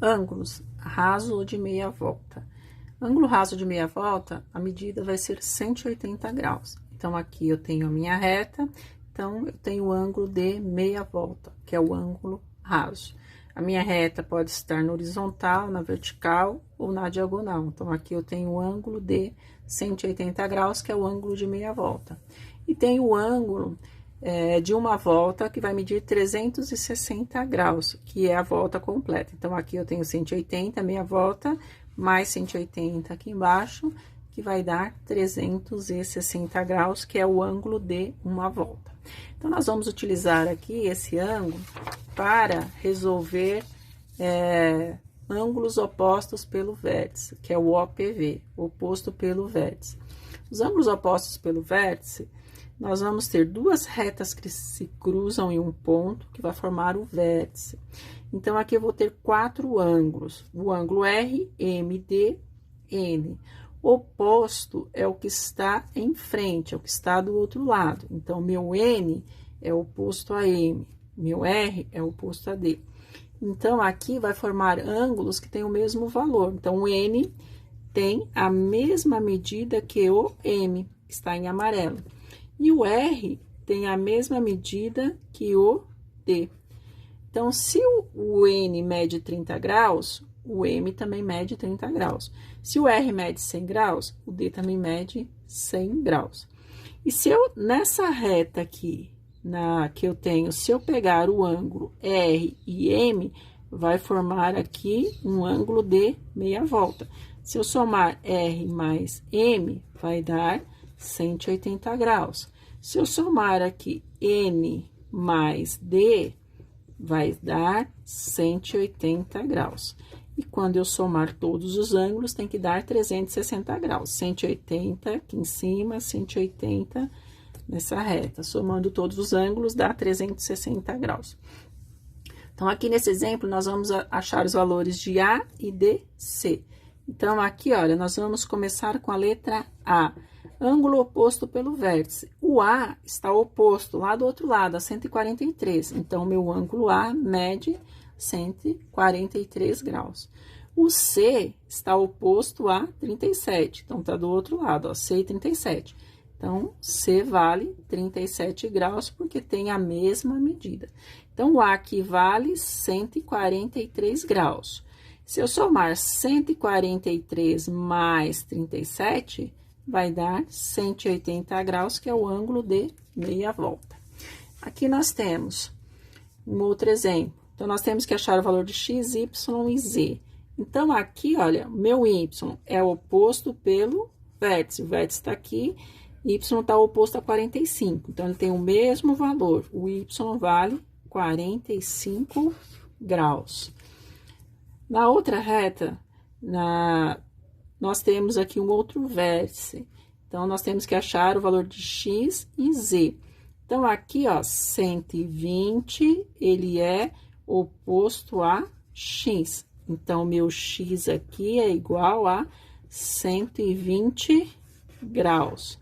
Ângulos raso ou de meia volta. Ângulo raso de meia volta, a medida vai ser 180 graus. Então, aqui eu tenho a minha reta, então, eu tenho o ângulo de meia volta, que é o ângulo raso. A minha reta pode estar na horizontal, na vertical ou na diagonal. Então, aqui eu tenho o ângulo de 180 graus, que é o ângulo de meia volta. E tem o ângulo de uma volta, que vai medir 360 graus, que é a volta completa. Então, aqui eu tenho 180, meia volta, mais 180 aqui embaixo, que vai dar 360 graus, que é o ângulo de uma volta. Então, nós vamos utilizar aqui esse ângulo para resolver ângulos opostos pelo vértice, que é o OPV, oposto pelo vértice. Os ângulos opostos pelo vértice, nós vamos ter duas retas que se cruzam em um ponto, que vai formar o vértice. Então, aqui eu vou ter 4 ângulos, o ângulo R, M, D, N. O oposto é o que está em frente, é o que está do outro lado. Então, meu N é oposto a M, meu R é oposto a D. Então, aqui vai formar ângulos que têm o mesmo valor. Então, o N tem a mesma medida que o M, que está em amarelo. E o R tem a mesma medida que o D. Então, se o N mede 30 graus, o M também mede 30 graus. Se o R mede 100 graus, o D também mede 100 graus. E se eu, nessa reta aqui, que eu tenho, se eu pegar o ângulo R e M, vai formar aqui um ângulo de meia volta. Se eu somar R mais M, vai dar 180 graus. Se eu somar aqui N mais D, vai dar 180 graus. E quando eu somar todos os ângulos, tem que dar 360 graus. 180 aqui em cima, 180 nessa reta. Somando todos os ângulos, dá 360 graus. Então, aqui nesse exemplo, nós vamos achar os valores de A e de C. Então, aqui, olha, nós vamos começar com a letra A. Ângulo oposto pelo vértice. O A está oposto lá do outro lado, a 143. Então, meu ângulo A mede 143 graus. O C está oposto a 37. Então, tá do outro lado, ó, C e 37. Então, C vale 37 graus, porque tem a mesma medida. Então, o A aqui vale 143 graus. Se eu somar 143 mais 37, vai dar 180 graus, que é o ângulo de meia volta. Aqui nós temos um outro exemplo. Então, nós temos que achar o valor de x, y e z. Então, aqui, olha, meu y é oposto pelo vértice. O vértice está aqui, y está oposto a 45. Então, ele tem o mesmo valor. O y vale 45 graus. Na outra reta, nós temos aqui um outro vértice. Então, nós temos que achar o valor de x e z. Então, aqui, ó, 120, ele é oposto a x. Então, meu x aqui é igual a 120 graus.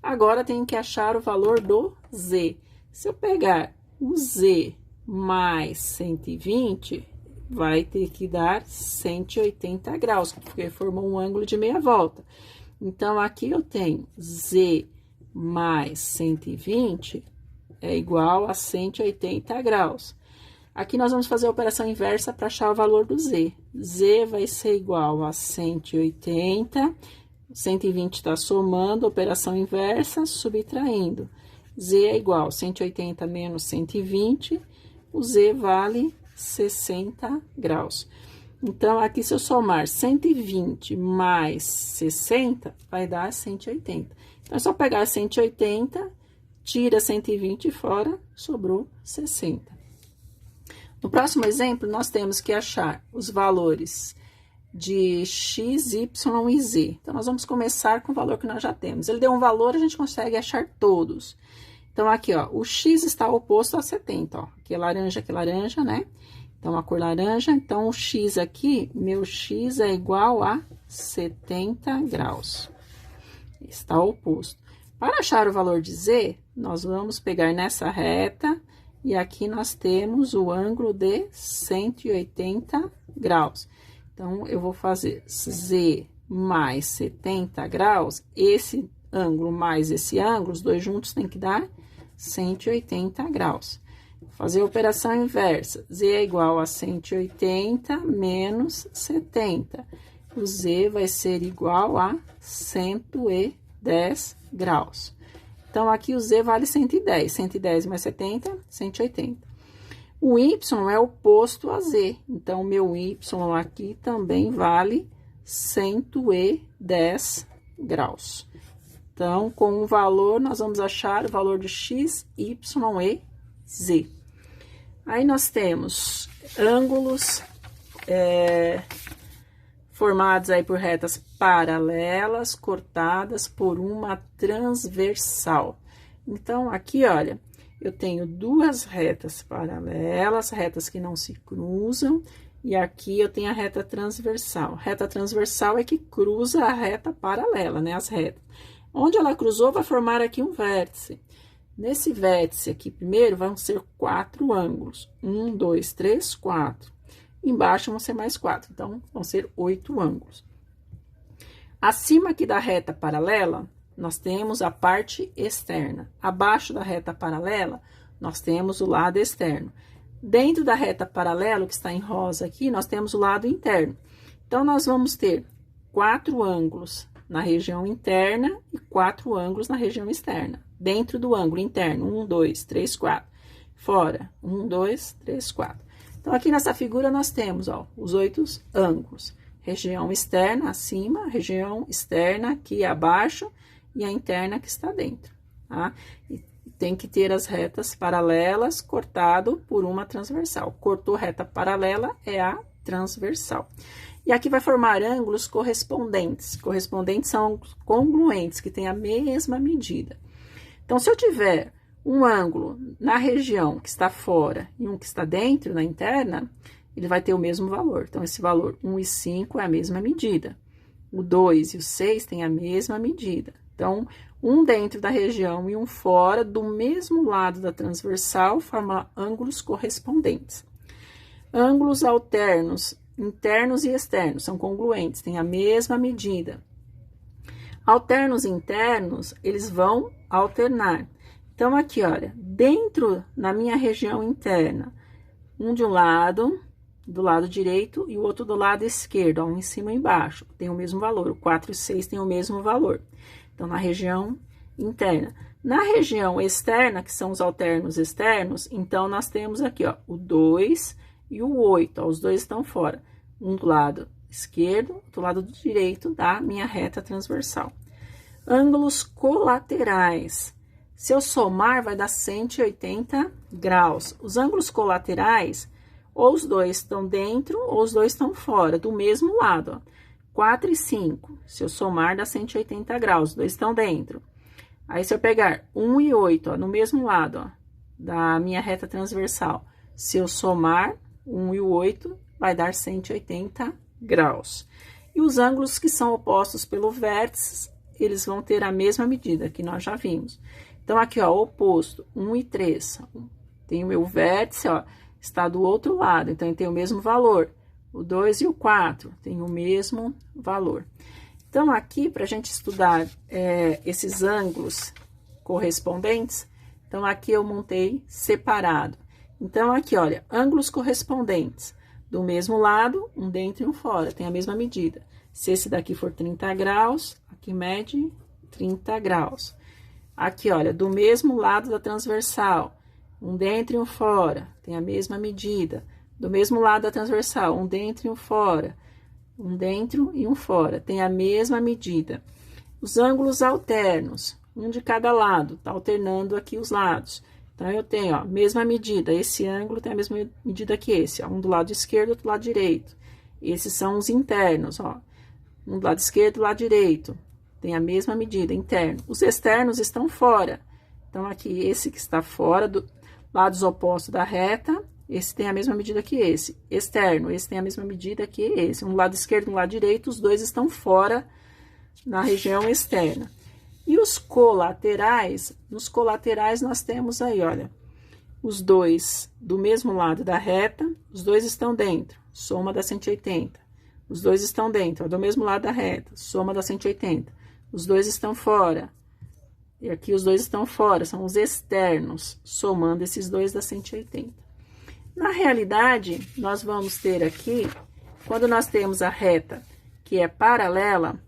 Agora, tenho que achar o valor do z. Se eu pegar o z mais 120, vai ter que dar 180 graus, porque formou um ângulo de meia volta. Então, aqui eu tenho z mais 120 é igual a 180 graus. Aqui nós vamos fazer a operação inversa para achar o valor do z. Z vai ser igual a 180, 120 está somando, operação inversa, subtraindo. Z é igual a 180 menos 120, o z vale 60 graus. Então, aqui se eu somar 120 mais 60, vai dar 180. Então, é só pegar 180, tira 120 fora, sobrou 60. No próximo exemplo, nós temos que achar os valores de x, y e z. Então, nós vamos começar com o valor que nós já temos. Ele deu um valor, a gente consegue achar todos. Então, aqui, ó, o x está oposto a 70, ó. Aqui é laranja, né? Então, a cor laranja. Então, o x aqui, meu x é igual a 70 graus. Está oposto. Para achar o valor de z, nós vamos pegar nessa reta E aqui nós temos o ângulo de 180 graus. Então, eu vou fazer Z mais 70 graus. Esse ângulo mais esse ângulo, os dois juntos tem que dar 180 graus. Vou fazer a operação inversa. Z é igual a 180 menos 70. O Z vai ser igual a 110 graus. Então, aqui o Z vale 110. 110 mais 70, 180. O Y é oposto a Z. Então, o meu Y aqui também vale 110 graus. Então, com um valor, nós vamos achar o valor de X, Y e Z. Aí, nós temos ângulos formados aí por retas paralelas, cortadas por uma transversal. Então, aqui, olha, eu tenho duas retas paralelas, retas que não se cruzam, e aqui eu tenho a reta transversal. Reta transversal é que cruza a reta paralela, né, as retas. Onde ela cruzou, vai formar aqui um vértice. Nesse vértice aqui, primeiro, vão ser 4 ângulos. 1, 2, 3, 4. Embaixo vão ser mais 4, então, vão ser 8 ângulos. Acima aqui da reta paralela, nós temos a parte externa. Abaixo da reta paralela, nós temos o lado externo. Dentro da reta paralela, que está em rosa aqui, nós temos o lado interno. Então, nós vamos ter 4 ângulos na região interna e 4 ângulos na região externa. Dentro do ângulo interno, 1, 2, 3, 4. Fora, 1, 2, 3, 4. Então, aqui nessa figura, nós temos, ó, os 8 ângulos. Região externa acima, região externa aqui abaixo e a interna que está dentro, tá? E tem que ter as retas paralelas cortado por uma transversal. Cortou reta paralela, é a transversal. E aqui vai formar ângulos correspondentes. Correspondentes são congruentes, que têm a mesma medida. Então, se eu tiver um ângulo na região que está fora e um que está dentro, na interna, ele vai ter o mesmo valor. Então, esse valor 1 e 5 é a mesma medida. O 2 e o 6 têm a mesma medida. Então, um dentro da região e um fora, do mesmo lado da transversal, formam ângulos correspondentes. Ângulos alternos, internos e externos, são congruentes, têm a mesma medida. Alternos e internos, eles vão alternar. Então, aqui, olha, dentro, na minha região interna, um de um lado, do lado direito, e o outro do lado esquerdo, ó, um em cima e embaixo, tem o mesmo valor, o 4 e 6 tem o mesmo valor. Então, na região interna. Na região externa, que são os alternos externos, então, nós temos aqui, ó, o 2 e o 8, ó, os dois estão fora. Um do lado esquerdo, do lado direito da minha reta transversal. Ângulos colaterais. Se eu somar, vai dar 180 graus. Os ângulos colaterais, ou os dois estão dentro, ou os dois estão fora, do mesmo lado, ó. 4 e 5, se eu somar, dá 180 graus, os dois estão dentro. Aí, se eu pegar 1 e 8, ó, no mesmo lado, ó, da minha reta transversal, se eu somar 1 e o 8, vai dar 180 graus. E os ângulos que são opostos pelo vértice, eles vão ter a mesma medida, que nós já vimos. Então, aqui, ó, oposto, 1 e 3. Tem o meu vértice, ó, está do outro lado, então, ele tem o mesmo valor. O 2 e o 4 tem o mesmo valor. Então, aqui, para a gente estudar esses ângulos correspondentes, então, aqui eu montei separado. Então, aqui, olha, ângulos correspondentes. Do mesmo lado, um dentro e um fora, tem a mesma medida. Se esse daqui for 30 graus, aqui mede 30 graus. Aqui, olha, do mesmo lado da transversal, um dentro e um fora, tem a mesma medida. Do mesmo lado da transversal, um dentro e um fora, um dentro e um fora, tem a mesma medida. Os ângulos alternos, um de cada lado, tá alternando aqui os lados. Então, eu tenho, ó, mesma medida, esse ângulo tem a mesma medida que esse, ó, um do lado esquerdo, outro do lado direito. Esses são os internos, ó, um do lado esquerdo, do lado direito. Tem a mesma medida, interno. Os externos estão fora. Então, aqui, esse que está fora, do lados opostos da reta, esse tem a mesma medida que esse. Externo, esse tem a mesma medida que esse. Um do lado esquerdo e um lado direito, os dois estão fora na região externa. E os colaterais, nos colaterais nós temos aí, olha, os dois do mesmo lado da reta, os dois estão dentro, soma dá 180. Os dois estão dentro, ó, do mesmo lado da reta, soma dá 180. Os dois estão fora, e aqui os dois estão fora, são os externos, somando esses dois dá 180. Na realidade, nós vamos ter aqui, quando nós temos a reta que é paralela,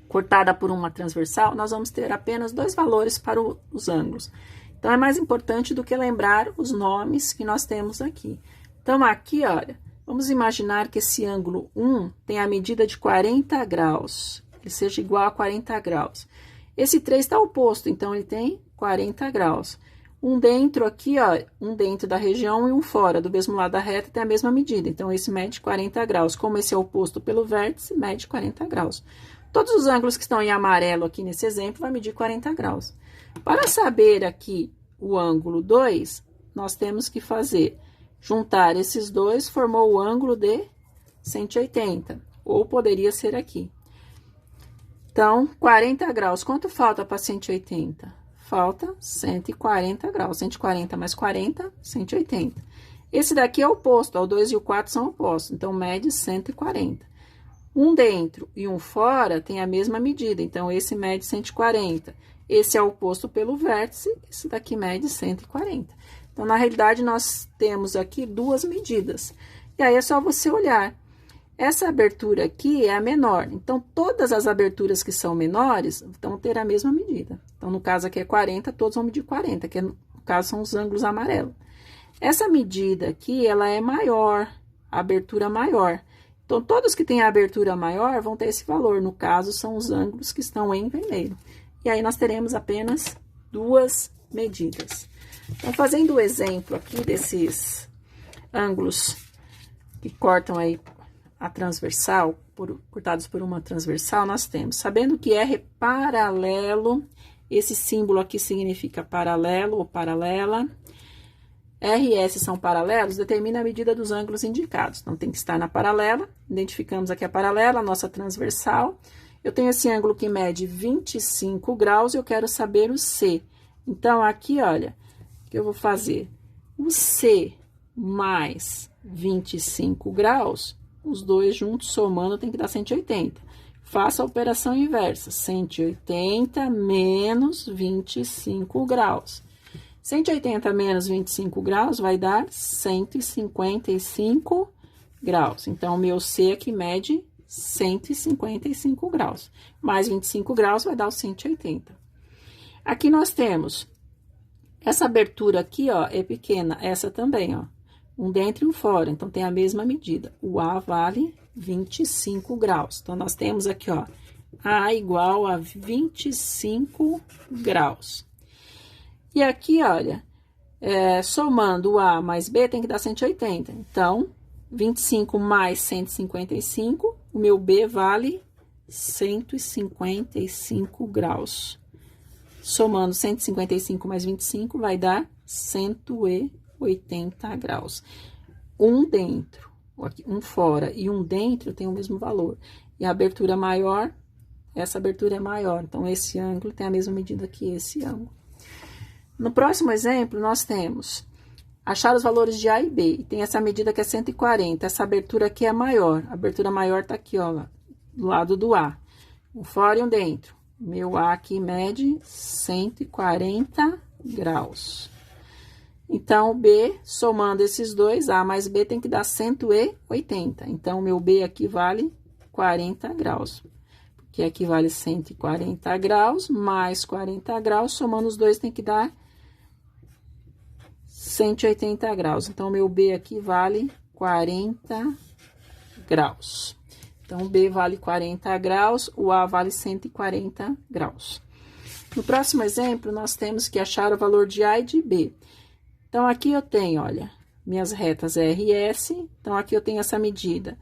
cortada por uma transversal, nós vamos ter apenas dois valores para os ângulos. Então, é mais importante do que lembrar os nomes que nós temos aqui. Então, aqui, olha, vamos imaginar que esse ângulo 1 tem a medida de 40 graus, ele seja igual a 40 graus. Esse 3 está oposto, então, ele tem 40 graus. Um dentro aqui, ó, um dentro da região e um fora, do mesmo lado da reta, tem a mesma medida. Então, esse mede 40 graus. Como esse é oposto pelo vértice, mede 40 graus. Todos os ângulos que estão em amarelo aqui nesse exemplo, vai medir 40 graus. Para saber aqui o ângulo 2, nós temos que fazer, juntar esses dois, formou o ângulo de 180, ou poderia ser aqui. Então, 40 graus, quanto falta para 180? Falta 140 graus, 140 mais 40, 180. Esse daqui é oposto, ó, o 2 e o 4 são opostos, então, mede 140. Um dentro e um fora tem a mesma medida, então, esse mede 140. Esse é oposto pelo vértice, esse daqui mede 140. Então, na realidade, nós temos aqui duas medidas. E aí, é só você olhar. Essa abertura aqui é a menor, então, todas as aberturas que são menores vão ter a mesma medida. Então, no caso aqui é 40, todos vão medir 40, que no caso são os ângulos amarelos. Essa medida aqui, ela é maior, a abertura maior. Então, todos que têm a abertura maior vão ter esse valor, no caso, são os ângulos que estão em vermelho. E aí, nós teremos apenas duas medidas. Então, fazendo o exemplo aqui desses ângulos que cortam aí a transversal, cortados por uma transversal, nós temos, sabendo que R é paralelo, esse símbolo aqui significa paralelo ou paralela, R e S são paralelos, determina a medida dos ângulos indicados. Então, tem que estar na paralela, identificamos aqui a paralela, a nossa transversal. Eu tenho esse ângulo que mede 25 graus e eu quero saber o C. Então, aqui, olha, o que eu vou fazer? O C mais 25 graus, os dois juntos somando tem que dar 180. Faça a operação inversa, 180 menos 25 graus. 180 menos 25 graus vai dar 155 graus. Então, o meu C aqui mede 155 graus. Mais 25 graus vai dar os 180. Aqui nós temos essa abertura aqui, ó, é pequena. Essa também, ó. Um dentro e um fora. Então, tem a mesma medida. O A vale 25 graus. Então, nós temos aqui, ó, A igual a 25 graus. E aqui, olha, somando o A mais B tem que dar 180. Então, 25 mais 155, o meu B vale 155 graus. Somando 155 mais 25 vai dar 180 graus. Um dentro, um fora e um dentro tem o mesmo valor. E a abertura maior, essa abertura é maior. Então, esse ângulo tem a mesma medida que esse ângulo. No próximo exemplo, nós temos achar os valores de A e B. E tem essa medida que é 140. Essa abertura aqui é maior. A abertura maior tá aqui, ó, do lado do A. Um fora e um dentro. Meu A aqui mede 140 graus. Então, B, somando esses dois, A mais B tem que dar 180. Então, meu B aqui vale 40 graus. Porque aqui vale 140 graus, mais 40 graus, somando os dois tem que dar 180 graus. Então, meu B aqui vale 40 graus. Então, B vale 40 graus, o A vale 140 graus. No próximo exemplo, nós temos que achar o valor de A e de B. Então, aqui eu tenho, olha, minhas retas R e S. Então, aqui eu tenho essa medida.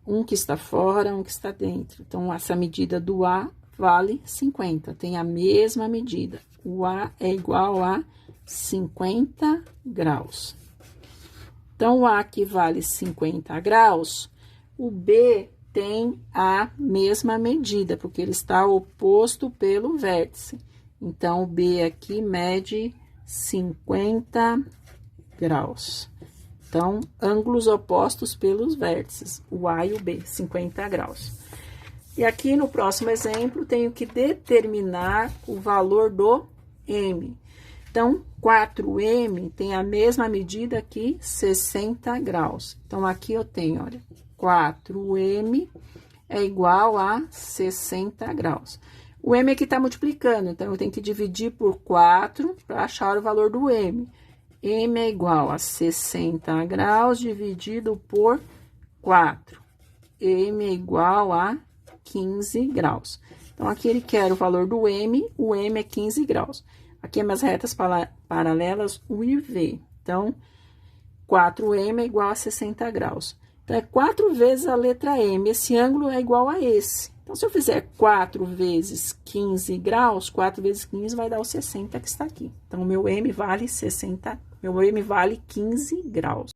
Um que está fora, um que está dentro. Então, essa medida do A vale 50. Tem a mesma medida. O A é igual a 50 graus. Então, o A que vale 50 graus, o B tem a mesma medida, porque ele está oposto pelo vértice. Então, o B aqui mede 50 graus. Então, ângulos opostos pelos vértices, o A e o B, 50 graus. E aqui no próximo exemplo, tenho que determinar o valor do M. Então, 4M tem a mesma medida que 60 graus. Então, aqui eu tenho, olha, 4M é igual a 60 graus. O M aqui está multiplicando, então eu tenho que dividir por 4 para achar o valor do M. M é igual a 60 graus dividido por 4. M é igual a 15 graus. Então, aqui ele quer o valor do M, o M é 15 graus. Aqui, minhas retas paralelas, U e V. Então, 4M é igual a 60 graus. Então, é 4 vezes a letra M. Esse ângulo é igual a esse. Então, se eu fizer 4 vezes 15 graus, 4 vezes 15 vai dar o 60 que está aqui. Então, meu M vale 60, meu M vale 15 graus.